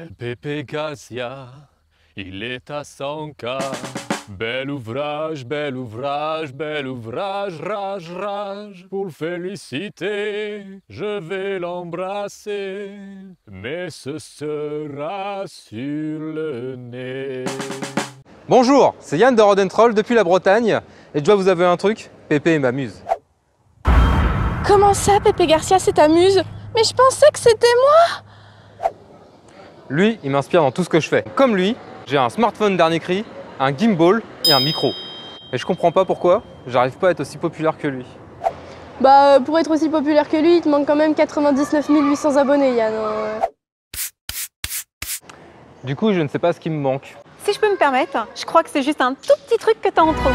Pepe Garcia, il est à 100K. Bel ouvrage, bel ouvrage, bel ouvrage, rage, rage. Pour le féliciter, je vais l'embrasser, mais ce sera sur le nez. Bonjour, c'est Yann de Rodentroll depuis la Bretagne et je dois vous avouer un truc, Pépé m'amuse. Comment ça, Pepe Garcia, c'est ta muse? Mais je pensais que c'était moi! Lui, il m'inspire dans tout ce que je fais. Comme lui, j'ai un smartphone dernier cri, un gimbal et un micro. Et je comprends pas pourquoi, j'arrive pas à être aussi populaire que lui. Bah, pour être aussi populaire que lui, il te manque quand même 99 800 abonnés, Yann. Du coup, je ne sais pas ce qui me manque. Si je peux me permettre, je crois que c'est juste un tout petit truc que t'as en trop.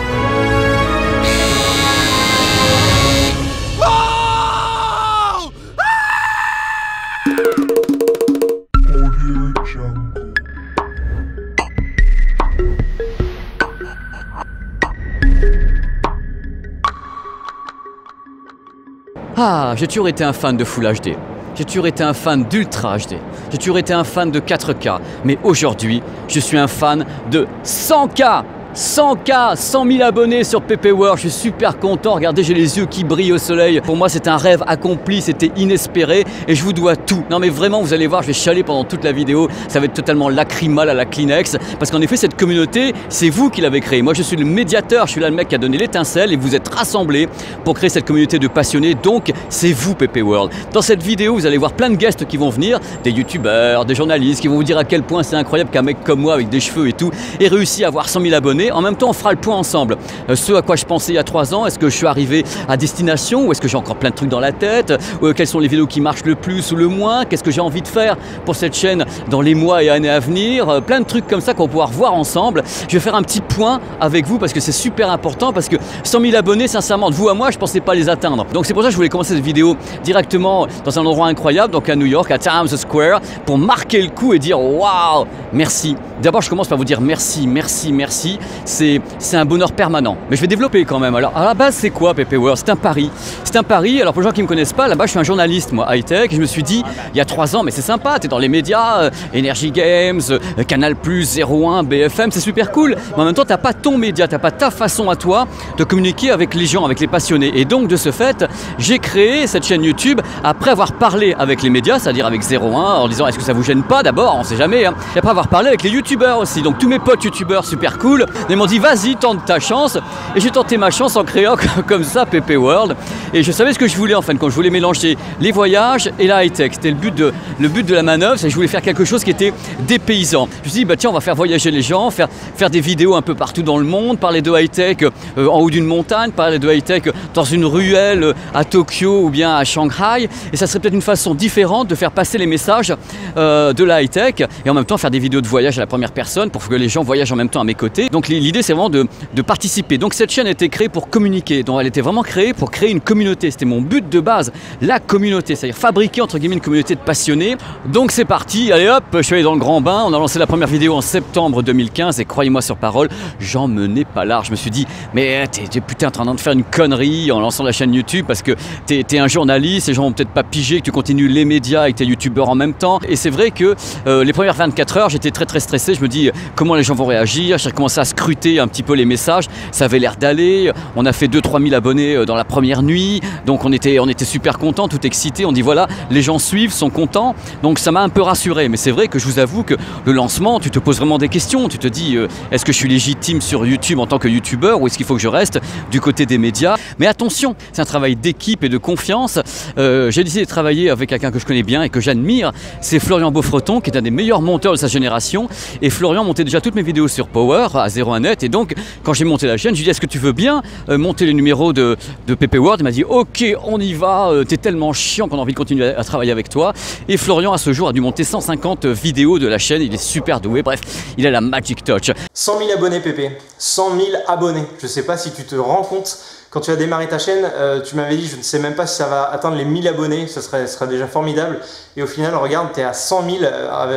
Ah, j'ai toujours été un fan de Full HD. J'ai toujours été un fan d'Ultra HD. J'ai toujours été un fan de 4K. Mais aujourd'hui, je suis un fan de 100K. 100K, 100 000 abonnés sur Pepe World, je suis super content, regardez j'ai les yeux qui brillent au soleil. Pour moi c'est un rêve accompli, c'était inespéré et je vous dois tout. Non mais vraiment vous allez voir, je vais chialer pendant toute la vidéo, ça va être totalement lacrymal à la Kleenex. Parce qu'en effet cette communauté, c'est vous qui l'avez créée. Moi je suis le médiateur, je suis là le mec qui a donné l'étincelle et vous êtes rassemblés pour créer cette communauté de passionnés. Donc c'est vous Pepe World. Dans cette vidéo vous allez voir plein de guests qui vont venir, des youtubeurs, des journalistes qui vont vous dire à quel point c'est incroyable qu'un mec comme moi avec des cheveux et tout ait réussi à avoir 100 000 abonnés. En même temps, on fera le point ensemble. Ce à quoi je pensais il y a 3 ans, est-ce que je suis arrivé à destination ou est-ce que j'ai encore plein de trucs dans la tête? Quelles sont les vidéos qui marchent le plus ou le moins? Qu'est-ce que j'ai envie de faire pour cette chaîne dans les mois et années à venir? Plein de trucs comme ça qu'on va pouvoir voir ensemble. Je vais faire un petit point avec vous parce que c'est super important parce que 100 000 abonnés, sincèrement, de vous à moi, je ne pensais pas les atteindre. Donc c'est pour ça que je voulais commencer cette vidéo directement dans un endroit incroyable, donc à New York, à Times Square, pour marquer le coup et dire waouh, merci. D'abord, je commence par vous dire merci, merci, merci. C'est un bonheur permanent. Mais je vais développer quand même. Alors, à la base, c'est quoi Pepe World? C'est un pari. C'est un pari. Alors, pour les gens qui ne me connaissent pas, là-bas, je suis un journaliste, moi, high-tech. Et je me suis dit, il y a 3 ans, mais c'est sympa, t'es dans les médias, Energy Games, Canal+, 01, BFM, c'est super cool. Mais en même temps, t'as pas ton média, t'as pas ta façon à toi de communiquer avec les gens, avec les passionnés. Et donc, de ce fait, j'ai créé cette chaîne YouTube après avoir parlé avec les médias, c'est-à-dire avec 01, en disant, est-ce que ça vous gêne pas d'abord? On sait jamais. Hein. Et après avoir parlé avec les youtubeurs aussi. Donc, tous mes potes youtubeurs super cool. Ils m'ont dit vas-y tente ta chance et j'ai tenté ma chance en créant comme ça Pepe World et je savais ce que je voulais en fin de compte. Je voulais mélanger les voyages et la high-tech. C'était le but de la manœuvre, c'est que je voulais faire quelque chose qui était dépaysant. Je me suis dit bah tiens on va faire voyager les gens, faire des vidéos un peu partout dans le monde, parler de high-tech en haut d'une montagne, parler de high-tech dans une ruelle à Tokyo ou bien à Shanghai et ça serait peut-être une façon différente de faire passer les messages de la high-tech et en même temps faire des vidéos de voyage à la première personne pour que les gens voyagent en même temps à mes côtés. Donc l'idée c'est vraiment de participer. Donc cette chaîne a été créée pour communiquer. Donc elle était vraiment créée pour créer une communauté. C'était mon but de base, la communauté, c'est-à-dire fabriquer entre guillemets une communauté de passionnés. Donc c'est parti, allez hop, je suis allé dans le grand bain. On a lancé la première vidéo en septembre 2015 et croyez-moi sur parole, j'en menais pas large. Je me suis dit, mais t'es putain en train de faire une connerie en lançant la chaîne YouTube parce que t'es un journaliste, les gens vont peut-être pas piger que tu continues les médias avec tes youtubeurs en même temps. Et c'est vrai que les premières 24 heures, j'étais très stressé. Je me dis, comment les gens vont réagir? J'ai commencé à scruter un petit peu les messages, ça avait l'air d'aller, on a fait 2-3 000 abonnés dans la première nuit, donc on était super contents, tout excités, on dit voilà, les gens suivent, sont contents, donc ça m'a un peu rassuré, mais c'est vrai que je vous avoue que le lancement, tu te poses vraiment des questions, tu te dis est-ce que je suis légitime sur YouTube en tant que youtubeur ou est-ce qu'il faut que je reste du côté des médias? Mais attention, c'est un travail d'équipe et de confiance, j'ai décidé de travailler avec quelqu'un que je connais bien et que j'admire, c'est Florian Beaufreton qui est un des meilleurs monteurs de sa génération et Florian montait déjà toutes mes vidéos sur Power à 01net et donc quand j'ai monté la chaîne, je lui ai dit est-ce que tu veux bien monter les numéros de Pepe World? Il m'a dit ok on y va, t'es tellement chiant qu'on a envie de continuer à travailler avec toi et Florian à ce jour a dû monter 150 vidéos de la chaîne, il est super doué, bref il a la magic touch. 100 000 abonnés Pépé, 100 000 abonnés, je sais pas si tu te rends compte. Quand tu as démarré ta chaîne, tu m'avais dit je ne sais même pas si ça va atteindre les 1000 abonnés, ce serait déjà formidable. Et au final, regarde, tu es à 100 000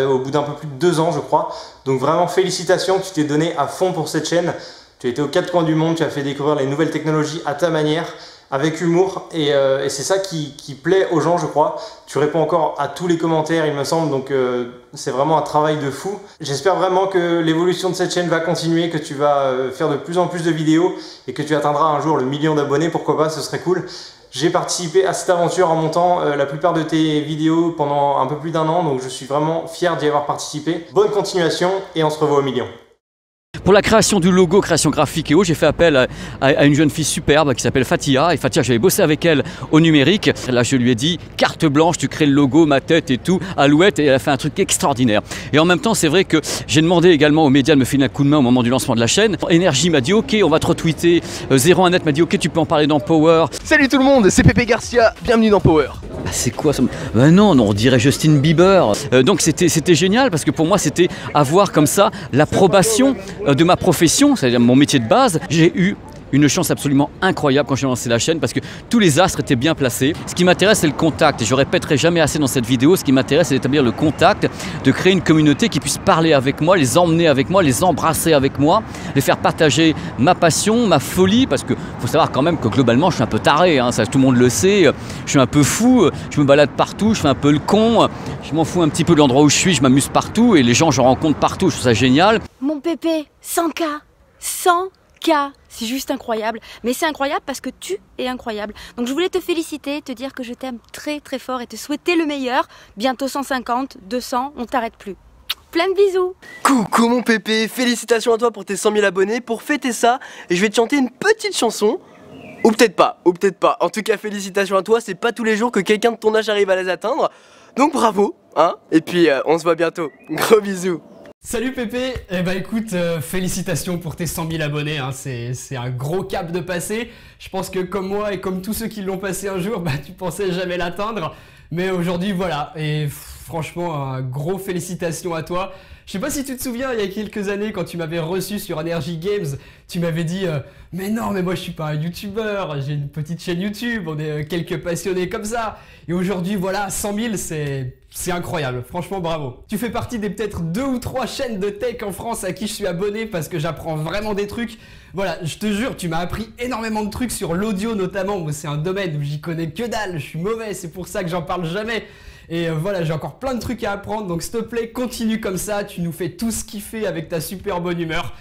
au bout d'un peu plus de 2 ans, je crois. Donc vraiment félicitations, tu t'es donné à fond pour cette chaîne. Tu as été aux 4 coins du monde, tu as fait découvrir les nouvelles technologies à ta manière. avec humour et c'est ça qui plaît aux gens, je crois. Tu réponds encore à tous les commentaires, il me semble, donc c'est vraiment un travail de fou. J'espère vraiment que l'évolution de cette chaîne va continuer, que tu vas faire de plus en plus de vidéos et que tu atteindras un jour le 1 million d'abonnés, pourquoi pas, ce serait cool. J'ai participé à cette aventure en montant la plupart de tes vidéos pendant un peu plus d'1 an, donc je suis vraiment fier d'y avoir participé. Bonne continuation et on se revoit au million. Pour la création du logo, création graphique et autres, j'ai fait appel à une jeune fille superbe qui s'appelle Fatia. Et Fatia, j'avais bossé avec elle au numérique. Là, je lui ai dit, carte blanche, tu crées le logo, ma tête et tout, Alouette, et elle a fait un truc extraordinaire. Et en même temps, c'est vrai que j'ai demandé également aux médias de me filer un coup de main au moment du lancement de la chaîne. Énergie m'a dit, ok, on va te retweeter. 01net m'a dit, ok, tu peux en parler dans Power. Salut tout le monde, c'est Pépé Garcia, bienvenue dans Power. Ah, c'est quoi ça? Ben non, on dirait Justin Bieber. Donc c'était génial parce que pour moi c'était avoir comme ça l'approbation de ma profession, c'est-à-dire mon métier de base. J'ai eu une chance absolument incroyable quand j'ai lancé la chaîne parce que tous les astres étaient bien placés. Ce qui m'intéresse, c'est le contact. Et je répéterai jamais assez dans cette vidéo, ce qui m'intéresse, c'est d'établir le contact, de créer une communauté qui puisse parler avec moi, les emmener avec moi, les embrasser avec moi, les faire partager ma passion, ma folie, parce que faut savoir quand même que globalement, je suis un peu taré, hein, ça tout le monde le sait. Je suis un peu fou, je me balade partout, je fais un peu le con, je m'en fous un petit peu de l'endroit où je suis, je m'amuse partout et les gens, je rencontre partout, je trouve ça génial. Mon Pépé, 100K, 100K, c'est juste incroyable. Mais c'est incroyable parce que tu es incroyable. Donc je voulais te féliciter, te dire que je t'aime très très fort et te souhaiter le meilleur. Bientôt 150, 200, on t'arrête plus. Plein de bisous. Coucou mon Pépé, félicitations à toi pour tes 100 000 abonnés. Pour fêter ça, je vais te chanter une petite chanson. Ou peut-être pas, ou peut-être pas. En tout cas, félicitations à toi, c'est pas tous les jours que quelqu'un de ton âge arrive à les atteindre. Donc bravo, hein. Et puis on se voit bientôt. Gros bisous. Salut Pépé, eh ben écoute, félicitations pour tes 100 000 abonnés, hein. C'est un gros cap de passer. Je pense que comme moi et comme tous ceux qui l'ont passé un jour, bah tu pensais jamais l'atteindre. Mais aujourd'hui voilà, et franchement un gros félicitations à toi. Je sais pas si tu te souviens, il y a quelques années quand tu m'avais reçu sur Energy Games, tu m'avais dit mais non mais moi je suis pas un youtubeur, j'ai une petite chaîne YouTube, on est quelques passionnés comme ça. Et aujourd'hui voilà, 100 000 c'est incroyable, franchement bravo. Tu fais partie des peut-être 2 ou 3 chaînes de tech en France à qui je suis abonné parce que j'apprends vraiment des trucs. Voilà, je te jure, tu m'as appris énormément de trucs sur l'audio notamment. Moi c'est un domaine où j'y connais que dalle, je suis mauvais, c'est pour ça que j'en parle jamais. Et voilà, j'ai encore plein de trucs à apprendre, donc s'il te plaît, continue comme ça, tu nous fais tous kiffer avec ta super bonne humeur.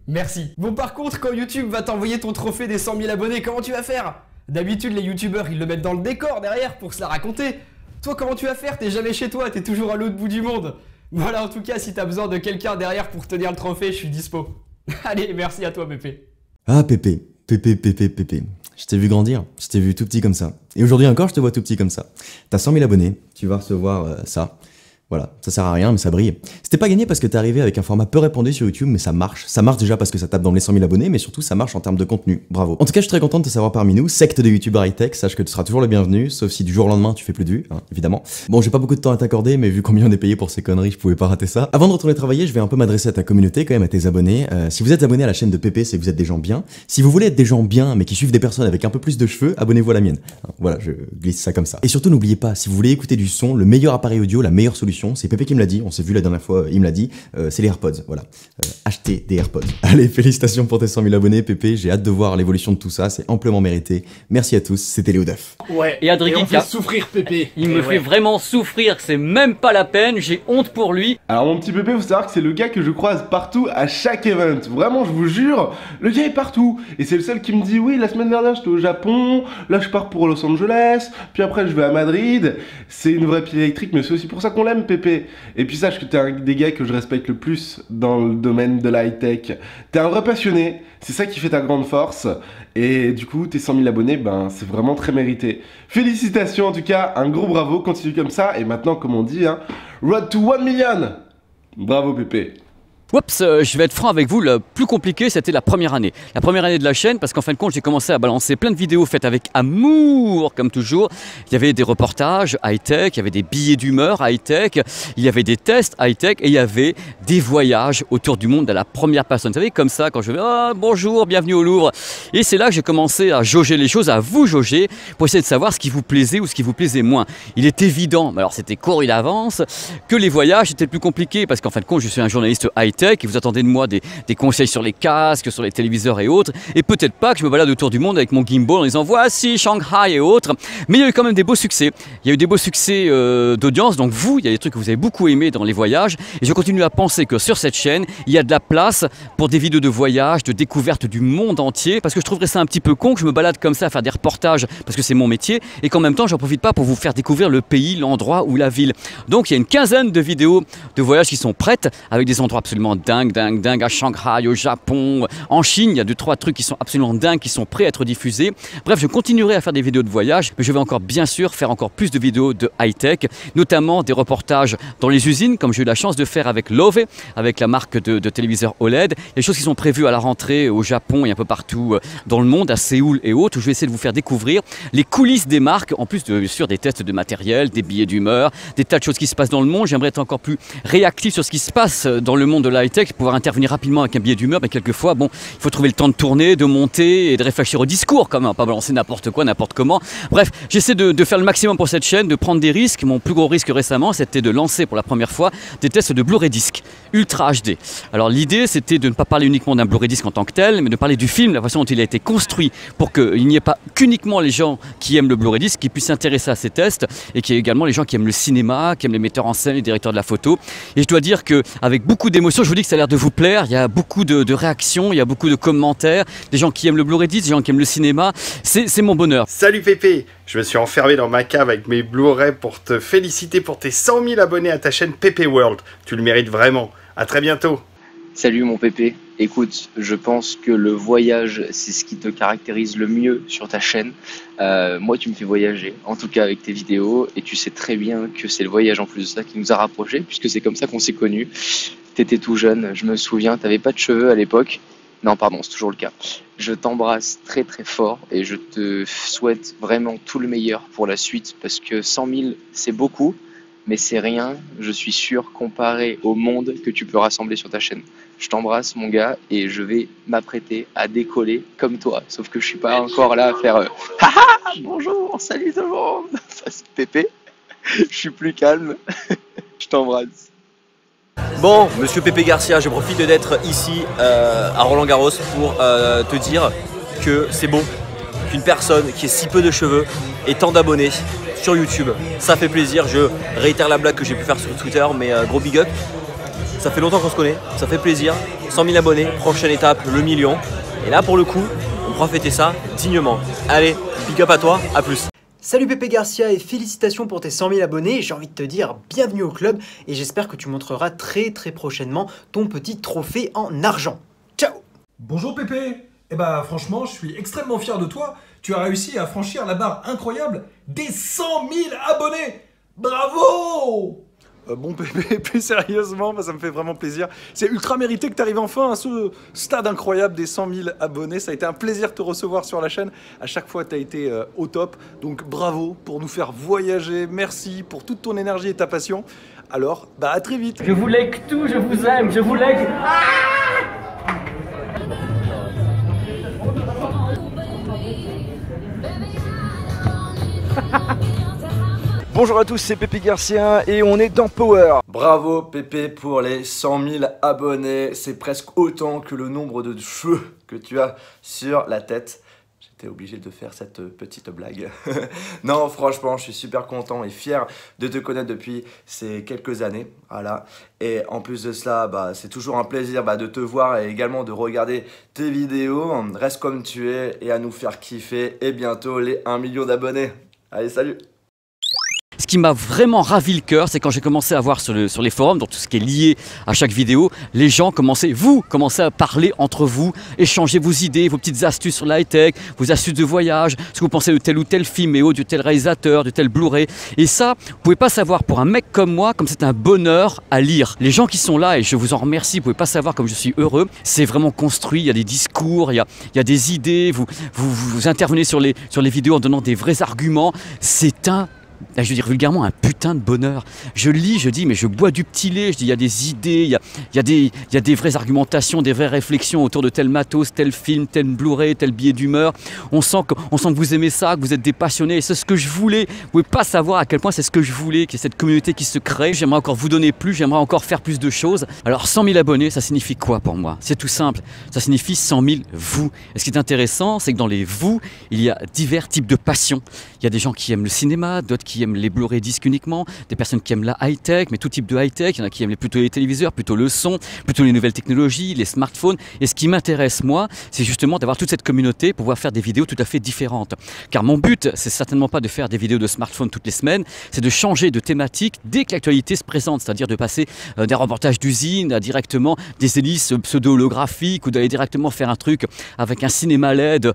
Merci. Bon par contre, quand YouTube va t'envoyer ton trophée des 100 000 abonnés, comment tu vas faire? D'habitude, les youtubeurs, ils le mettent dans le décor derrière pour se la raconter. Toi, comment tu vas faire? T'es jamais chez toi, t'es toujours à l'autre bout du monde. Voilà, en tout cas, si t'as besoin de quelqu'un derrière pour tenir le trophée, je suis dispo. Allez, merci à toi, Pépé. Ah, Pépé. Je t'ai vu grandir, je t'ai vu tout petit comme ça. Et aujourd'hui encore, je te vois tout petit comme ça. T'as 100 000 abonnés, tu vas recevoir ça. Voilà, ça sert à rien, mais ça brille. C'était pas gagné parce que t'es arrivé avec un format peu répandu sur YouTube, mais ça marche. Ça marche déjà parce que ça tape dans les 100 000 abonnés, mais surtout ça marche en termes de contenu. Bravo. En tout cas, je suis très content de te savoir parmi nous. Secte de YouTubeurs high-tech, sache que tu seras toujours le bienvenu, sauf si du jour au lendemain tu fais plus de vues, hein, évidemment. Bon, j'ai pas beaucoup de temps à t'accorder, mais vu combien on est payé pour ces conneries, je pouvais pas rater ça. Avant de retourner travailler, je vais un peu m'adresser à ta communauté, quand même, à tes abonnés. Si vous êtes abonné à la chaîne de Pépé, c'est que vous êtes des gens bien. Si vous voulez être des gens bien, mais qui suivent des personnes avec un peu plus de cheveux, abonnez-vous à la mienne. Voilà, je glisse ça comme ça. Et surtout, n'oubliez pas, si vous voulez écouter du son, le meilleur appareil audio, la meilleure solution, c'est Pépé qui me l'a dit. On s'est vu la dernière fois, il me l'a dit, c'est les AirPods, voilà. Achetez des AirPods. Allez, félicitations pour tes 100 000 abonnés, Pépé, j'ai hâte de voir l'évolution de tout ça, c'est amplement mérité. Merci à tous, c'était Léo Duff. Ouais, et Adrien, on fait souffrir Pépé. Il me fait vraiment souffrir, c'est même pas la peine, j'ai honte pour lui. Alors mon petit Pépé, faut savoir que c'est le gars que je croise partout à chaque event. Vraiment, je vous jure, le gars est partout. Et c'est le seul qui me dit, oui, la semaine dernière j'étais au Japon, là je pars pour Los Angeles, puis après je vais à Madrid. C'est une vraie pile électrique, mais c'est aussi pour ça qu'on l'aime, Pépé. Et puis sache que t'es un des gars que je respecte le plus dans le domaine de la high-tech. T'es un vrai passionné, c'est ça qui fait ta grande force. Et du coup, tes 100 000 abonnés, ben, c'est vraiment très mérité. Félicitations en tout cas, un gros bravo, continue comme ça. Et maintenant, comme on dit, hein, road to 1 million. Bravo Pépé. Oups, je vais être franc avec vous, le plus compliqué c'était la première année. La première année de la chaîne parce qu'en fin de compte j'ai commencé à balancer plein de vidéos faites avec amour comme toujours. Il y avait des reportages high-tech, il y avait des billets d'humeur high-tech, il y avait des tests high-tech et il y avait des voyages autour du monde à la première personne. Vous savez comme ça quand je vais bonjour, bienvenue au Louvre. Et c'est là que j'ai commencé à jauger les choses, à vous jauger pour essayer de savoir ce qui vous plaisait ou ce qui vous plaisait moins. Il est évident, mais alors c'était couru d'avance, que les voyages étaient le plus compliqué parce qu'en fin de compte je suis un journaliste high-tech. high-tech et vous attendez de moi des conseils sur les casques, sur les téléviseurs et autres. Et peut-être pas que je me balade autour du monde avec mon gimbal en disant voici Shanghai et autres. Mais il y a eu quand même des beaux succès. Il y a eu des beaux succès d'audience. Donc vous, il y a des trucs que vous avez beaucoup aimé dans les voyages. Et je continue à penser que sur cette chaîne, il y a de la place pour des vidéos de voyage, de découverte du monde entier. Parce que je trouverais ça un petit peu con que je me balade comme ça à faire des reportages parce que c'est mon métier et qu'en même temps, j'en profite pas pour vous faire découvrir le pays, l'endroit ou la ville. Donc il y a une quinzaine de vidéos de voyage qui sont prêtes avec des endroits absolument dingues à Shanghai, au Japon, en Chine. Il y a 2-3 trucs qui sont absolument dingues, qui sont prêts à être diffusés. Bref, je continuerai à faire des vidéos de voyage, mais je vais encore bien sûr faire encore plus de vidéos de high-tech, notamment des reportages dans les usines, comme j'ai eu la chance de faire avec Love, avec la marque de téléviseurs OLED. Il y a des choses qui sont prévues à la rentrée au Japon et un peu partout dans le monde, à Séoul et autres, où je vais essayer de vous faire découvrir les coulisses des marques, en plus bien sûr des tests de matériel, des billets d'humeur, des tas de choses qui se passent dans le monde. J'aimerais être encore plus réactif sur ce qui se passe dans le monde de l'high-tech, pouvoir intervenir rapidement avec un billet d'humeur, mais quelquefois, bon, il faut trouver le temps de tourner, de monter et de réfléchir au discours quand même, pas balancer n'importe quoi, n'importe comment. Bref, j'essaie de faire le maximum pour cette chaîne, de prendre des risques. Mon plus gros risque récemment, c'était de lancer pour la première fois des tests de Blu-ray disc Ultra HD. Alors l'idée, c'était de ne pas parler uniquement d'un Blu-ray disc en tant que tel, mais de parler du film, la façon dont il a été construit pour qu'il n'y ait pas qu'uniquement les gens qui aiment le Blu-ray disc qui puissent s'intéresser à ces tests et qu'il y ait également les gens qui aiment le cinéma, qui aiment les metteurs en scène, les directeurs de la photo. Et je dois dire qu'avec beaucoup d'émotion, je vous dis que ça a l'air de vous plaire. Il y a beaucoup de réactions, il y a beaucoup de commentaires, des gens qui aiment le Blu-ray disc, des gens qui aiment le cinéma. C'est mon bonheur. Salut Pépé, je me suis enfermé dans ma cave avec mes Blu-ray pour te féliciter pour tes 100 000 abonnés à ta chaîne Pépé World. Tu le mérites vraiment. À très bientôt. Salut mon Pépé, écoute, je pense que le voyage, c'est ce qui te caractérise le mieux sur ta chaîne. Moi, tu me fais voyager, en tout cas avec tes vidéos, et tu sais très bien que c'est le voyage en plus de ça qui nous a rapprochés, puisque c'est comme ça qu'on s'est connus. T'étais tout jeune, je me souviens, t'avais pas de cheveux à l'époque. Non, pardon, c'est toujours le cas. Je t'embrasse très très fort et je te souhaite vraiment tout le meilleur pour la suite, parce que 100 000, c'est beaucoup. Mais c'est rien, je suis sûr, comparé au monde que tu peux rassembler sur ta chaîne. Je t'embrasse mon gars et je vais m'apprêter à décoller comme toi. Sauf que je suis pas encore là à faire haha, bonjour, salut tout le monde. Ça c'est Pépé, je suis plus calme. Je t'embrasse. Bon, monsieur Pépé Garcia, je profite d'être ici à Roland Garros pour te dire que c'est beau qu'une personne qui ait si peu de cheveux ait tant d'abonnés sur YouTube. Ça fait plaisir, je réitère la blague que j'ai pu faire sur Twitter, mais gros big up. Ça fait longtemps qu'on se connaît, ça fait plaisir. 100 000 abonnés, prochaine étape, le million. Et là pour le coup, on pourra fêter ça dignement. Allez, big up à toi, à plus. Salut Pépé Garcia et félicitations pour tes 100 000 abonnés. J'ai envie de te dire bienvenue au club et j'espère que tu montreras très prochainement ton petit trophée en argent. Ciao. Bonjour Pépé. Eh bah franchement, je suis extrêmement fier de toi. Tu as réussi à franchir la barre incroyable des 100 000 abonnés. Bravo! Bon Pépé, plus sérieusement, ça me fait vraiment plaisir. C'est ultra mérité que tu arrives enfin à ce stade incroyable des 100 000 abonnés. Ça a été un plaisir de te recevoir sur la chaîne. À chaque fois, tu as été au top. Donc bravo pour nous faire voyager. Merci pour toute ton énergie et ta passion. Alors, bah à très vite. Je vous lègue tout, je vous aime, je vous lègue... Bonjour à tous, c'est Pépé Garcia et on est dans Power. Bravo Pépé pour les 100 000 abonnés, c'est presque autant que le nombre de cheveux que tu as sur la tête. J'étais obligé de faire cette petite blague. Non, franchement, je suis super content et fier de te connaître depuis ces quelques années. Voilà. Et en plus de cela, c'est toujours un plaisir de te voir et également de regarder tes vidéos. Reste comme tu es et à nous faire kiffer. Et bientôt les 1 million d'abonnés. Allez, salut! Ce qui m'a vraiment ravi le cœur, c'est quand j'ai commencé à voir sur les forums, donc tout ce qui est lié à chaque vidéo, les gens commençaient à parler entre vous, échanger vos idées, vos petites astuces sur la high-tech, vos astuces de voyage, ce que vous pensez de tel ou tel film et autres, de tel réalisateur, de tel Blu-ray. Et ça, vous pouvez pas savoir pour un mec comme moi, comme c'est un bonheur à lire. Les gens qui sont là, et je vous en remercie, vous pouvez pas savoir comme je suis heureux, c'est vraiment construit, il y a des discours, il y a des idées, vous intervenez sur les vidéos en donnant des vrais arguments. C'est un je veux dire vulgairement, un putain de bonheur. Je lis, je dis, mais je bois du petit lait, je dis, il y a des idées, il y a des vraies argumentations, des vraies réflexions autour de tel matos, tel film, tel Blu-ray, tel billet d'humeur. On sent que vous aimez ça, que vous êtes des passionnés, et c'est ce que je voulais. Vous pouvez pas savoir à quel point c'est ce que je voulais, qu'il y ait cette communauté qui se crée. J'aimerais encore vous donner plus, j'aimerais encore faire plus de choses. Alors 100 000 abonnés, ça signifie quoi pour moi? C'est tout simple, ça signifie 100 000 vous. Et ce qui est intéressant, c'est que dans les vous, il y a divers types de passions. Il y a des gens qui aiment le cinéma, d'autres qui aiment les Blu-ray disques uniquement, des personnes qui aiment la high-tech, mais tout type de high-tech. Il y en a qui aiment plutôt les téléviseurs, plutôt le son, plutôt les nouvelles technologies, les smartphones. Et ce qui m'intéresse, moi, c'est justement d'avoir toute cette communauté pour pouvoir faire des vidéos tout à fait différentes. Car mon but, c'est certainement pas de faire des vidéos de smartphone toutes les semaines, c'est de changer de thématique dès que l'actualité se présente, c'est-à-dire de passer des reportages d'usine à directement des hélices pseudo-holographiques ou d'aller directement faire un truc avec un cinéma LED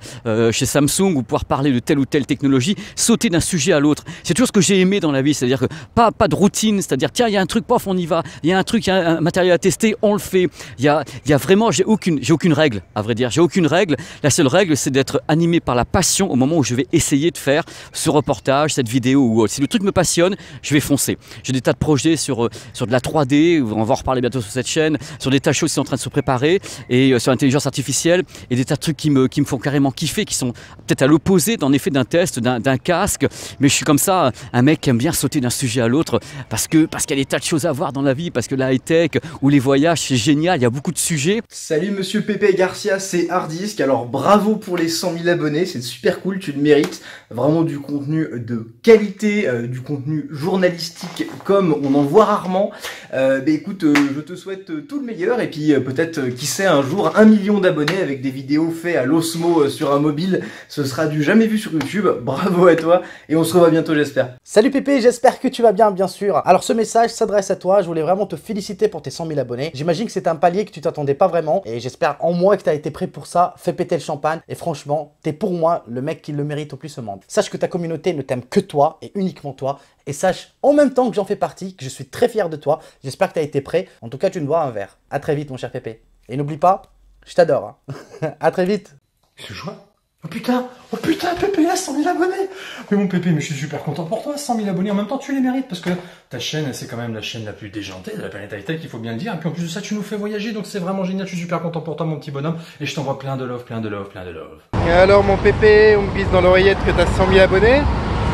chez Samsung ou pouvoir parler de telle ou telle technologie, sauter d'un sujet à l'autre. C'est toujours ce que j'ai aimé dans la vie, c'est-à-dire que pas de routine, c'est-à-dire tiens, il y a un truc, pof, on y va, il y a un truc, il y a un matériel à tester, on le fait. Il y a vraiment, j'ai aucune règle, à vrai dire, j'ai aucune règle. La seule règle, c'est d'être animé par la passion au moment où je vais essayer de faire ce reportage, cette vidéo ou autre. Si le truc me passionne, je vais foncer. J'ai des tas de projets sur de la 3D, on va en reparler bientôt sur cette chaîne, sur des tas de choses qui sont en train de se préparer, et sur l'intelligence artificielle, et des tas de trucs qui me font carrément kiffer, qui sont peut-être à l'opposé en effet d'un test, d'un casque, mais je suis comme ça, un mec qui aime bien sauter d'un sujet à l'autre, parce qu'il y a des tas de choses à voir dans la vie, parce que la high-tech ou les voyages, c'est génial, il y a beaucoup de sujets. Salut monsieur Pepe Garcia, c'est Hardisk. Alors bravo pour les 100 000 abonnés, c'est super cool, tu le mérites. Vraiment du contenu de qualité, du contenu journalistique comme on en voit rarement. Écoute, je te souhaite tout le meilleur, et puis peut-être, qui sait, un jour 1 million d'abonnés avec des vidéos faites à l'osmo sur un mobile. Ce sera du jamais vu sur YouTube. Bravo à toi, et on se revoit bientôt, j'espère. Salut Pépé, j'espère que tu vas bien sûr. Alors ce message s'adresse à toi, je voulais vraiment te féliciter pour tes 100 000 abonnés. J'imagine que c'est un palier que tu t'attendais pas vraiment, et j'espère en moi que tu as été prêt pour ça. Fais péter le champagne, et franchement, t'es pour moi le mec qui le mérite au plus au monde. Sache que ta communauté ne t'aime que toi, et uniquement toi, et sache en même temps que j'en fais partie, que je suis très fier de toi. J'espère que tu as été prêt. En tout cas, tu me dois un verre. À très vite mon cher Pépé. Et n'oublie pas, je t'adore. Hein. À très vite. Je joie. Oh putain, Pépé, là, 100 000 abonnés. Mais mon Pépé, mais je suis super content pour toi, 100 000 abonnés. En même temps, tu les mérites, parce que ta chaîne, c'est quand même la chaîne la plus déjantée de la planète high-tech, il faut bien le dire. Et puis en plus de ça, tu nous fais voyager, donc c'est vraiment génial. Je suis super content pour toi, mon petit bonhomme. Et je t'envoie plein de love. Et alors mon Pépé, on me bise dans l'oreillette que t'as 100 000 abonnés.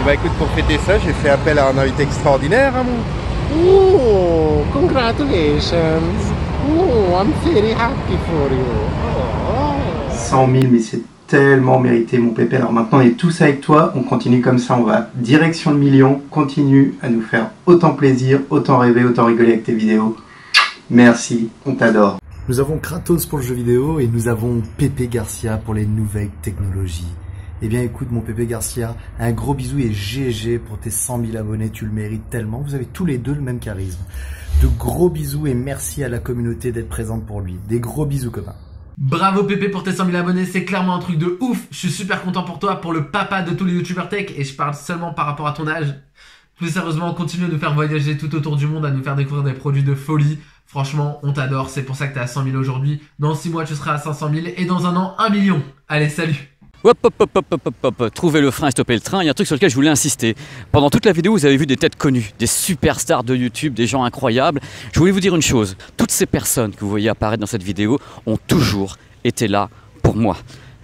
Bah écoute, pour fêter ça, j'ai fait appel à un invité extraordinaire, hein, mon... Oh, congratulations. Oh, I'm very happy for you. Oh. 100 000, mais c'est tellement mérité, mon Pépé. Alors maintenant, on est tous avec toi, on continue comme ça, on va direction le million. Continue à nous faire autant plaisir, autant rêver, autant rigoler avec tes vidéos. Merci, on t'adore. Nous avons Kratos pour le jeu vidéo et nous avons Pépé Garcia pour les nouvelles technologies. Eh bien écoute mon Pépé Garcia, un gros bisou et GG pour tes 100 000 abonnés, tu le mérites tellement, vous avez tous les deux le même charisme. De gros bisous et merci à la communauté d'être présente pour lui. Des gros bisous copains. Bravo Pépé pour tes 100 000 abonnés, c'est clairement un truc de ouf. Je suis super content pour toi, pour le papa de tous les youtubeurs tech, et je parle seulement par rapport à ton âge. Plus sérieusement, continue à nous faire voyager tout autour du monde, à nous faire découvrir des produits de folie. Franchement, on t'adore, c'est pour ça que t'es à 100 000 aujourd'hui. Dans 6 mois, tu seras à 500 000 et dans un an, 1 million. Allez, salut! Hop, trouvez le frein et stoppez le train. Il y a un truc sur lequel je voulais insister. Pendant toute la vidéo, vous avez vu des têtes connues, des superstars de YouTube, des gens incroyables. Je voulais vous dire une chose. Toutes ces personnes que vous voyez apparaître dans cette vidéo ont toujours été là pour moi.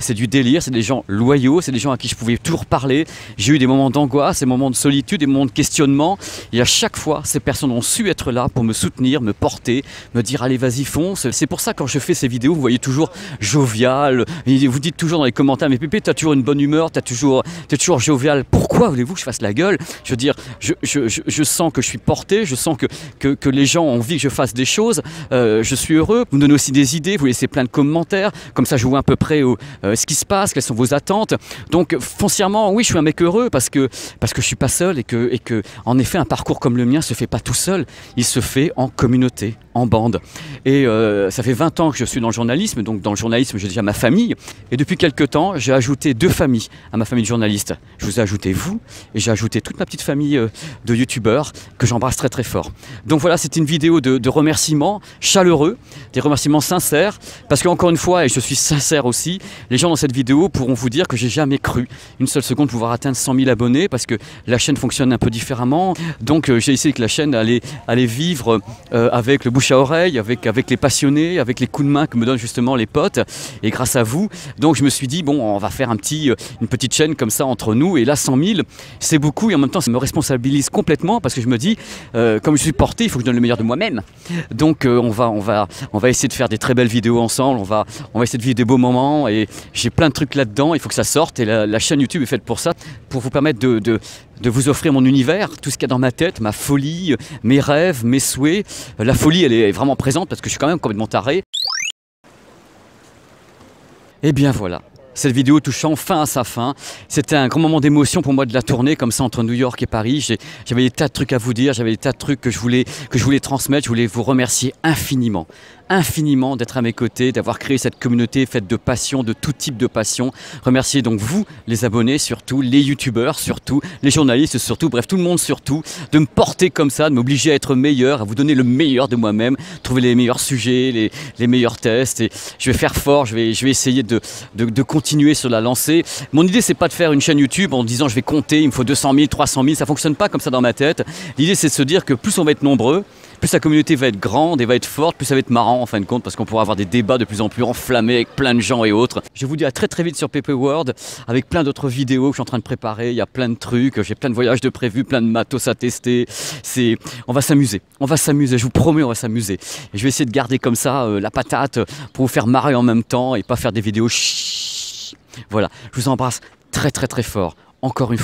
C'est du délire, c'est des gens loyaux, c'est des gens à qui je pouvais toujours parler. J'ai eu des moments d'angoisse, des moments de solitude, des moments de questionnement. Et à chaque fois, ces personnes ont su être là pour me soutenir, me porter, me dire allez vas-y fonce. C'est pour ça quand je fais ces vidéos, vous voyez toujours jovial. Et vous dites toujours dans les commentaires mais Pépé, t'as toujours une bonne humeur, t'es toujours jovial. Pourquoi voulez-vous que je fasse la gueule? Je veux dire, je sens que je suis porté, je sens que les gens ont envie que je fasse des choses. Je suis heureux. Vous me donnez aussi des idées, vous laissez plein de commentaires. Comme ça, je vois à peu près ce qui se passe, quelles sont vos attentes. Donc foncièrement, oui, je suis un mec heureux parce que je suis pas seul et que en effet, un parcours comme le mien se fait pas tout seul. Il se fait en communauté, en bande. Et ça fait 20 ans que je suis dans le journalisme, donc dans le journalisme j'ai déjà ma famille. Et depuis quelques temps, j'ai ajouté 2 familles à ma famille de journalistes. Je vous ai ajouté vous, et j'ai ajouté toute ma petite famille de youtubeurs que j'embrasse très très fort. Donc voilà, c'est une vidéo de remerciements chaleureux, des remerciements sincères, parce qu'encore une fois, et je suis sincère aussi, les gens dans cette vidéo pourront vous dire que j'ai jamais cru une seule seconde pouvoir atteindre 100 000 abonnés, parce que la chaîne fonctionne un peu différemment. Donc j'ai essayé que la chaîne allait vivre avec le bouche à oreille, avec les passionnés, avec les coups de main que me donnent justement les potes, et grâce à vous. Donc je me suis dit, bon, on va faire une petite chaîne comme ça entre nous, et là 100 000, c'est beaucoup, et en même temps ça me responsabilise complètement, parce que je me dis, comme je suis porté, il faut que je donne le meilleur de moi-même. Donc on va essayer de faire des très belles vidéos ensemble, on va essayer de vivre des beaux moments, et j'ai plein de trucs là-dedans, il faut que ça sorte, et la chaîne YouTube est faite pour ça, pour vous permettre de vous offrir mon univers, tout ce qu'il y a dans ma tête, ma folie, mes rêves, mes souhaits. La folie, elle est vraiment présente parce que je suis quand même complètement taré. Et bien voilà, cette vidéo touche enfin à sa fin. C'était un grand moment d'émotion pour moi de la tourner comme ça entre New York et Paris. J'avais des tas de trucs à vous dire, j'avais des tas de trucs que je voulais transmettre. Je voulais vous remercier infiniment d'être à mes côtés, d'avoir créé cette communauté faite de passion, de tout type de passion. Remercier donc vous, les abonnés surtout, les youtubeurs surtout, les journalistes surtout, bref tout le monde surtout, de me porter comme ça, de m'obliger à être meilleur, à vous donner le meilleur de moi-même, trouver les meilleurs sujets, les meilleurs tests. Et je vais faire fort, je vais essayer de continuer sur la lancée. Mon idée c'est pas de faire une chaîne YouTube en disant je vais compter, il me faut 200 000, 300 000, ça fonctionne pas comme ça dans ma tête. L'idée c'est de se dire que plus on va être nombreux, plus la communauté va être grande et va être forte, plus ça va être marrant en fin de compte, parce qu'on pourra avoir des débats de plus en plus enflammés avec plein de gens et autres. Je vous dis à très très vite sur PP World, avec plein d'autres vidéos que je suis en train de préparer, il y a plein de trucs, j'ai plein de voyages de prévus, plein de matos à tester. On va s'amuser, je vous promets, on va s'amuser. Et je vais essayer de garder comme ça la patate pour vous faire marrer en même temps et pas faire des vidéos chut. Voilà, je vous embrasse très très très fort, encore une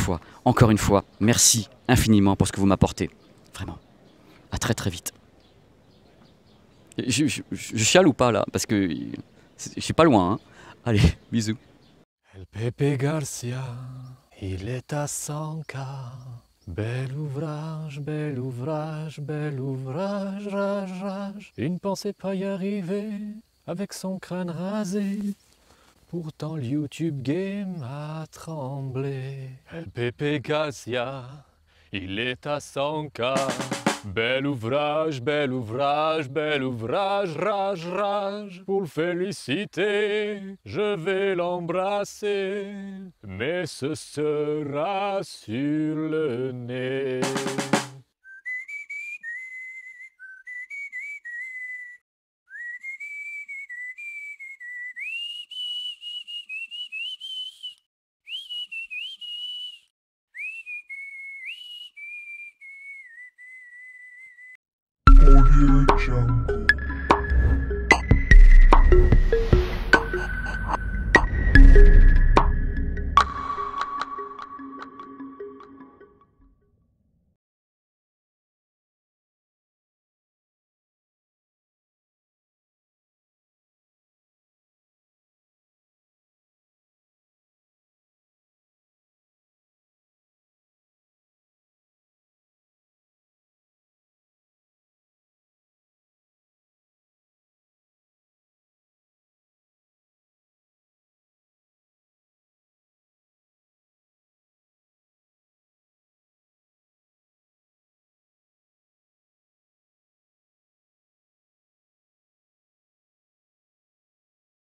fois, merci infiniment pour ce que vous m'apportez, vraiment. À très très vite. Je chiale ou pas là? Parce que je suis pas loin. Hein. Allez, bisous. El Pepe Garcia, il est à 100K. Bel ouvrage, bel ouvrage, bel ouvrage, rage, rage. Il ne pensait pas y arriver avec son crâne rasé. Pourtant le YouTube Game a tremblé. El Pepe Garcia, il est à 100K. Bel ouvrage, bel ouvrage, bel ouvrage, rage, rage. Pour le féliciter, je vais l'embrasser, mais ce sera sur le nez. Audio Jungle.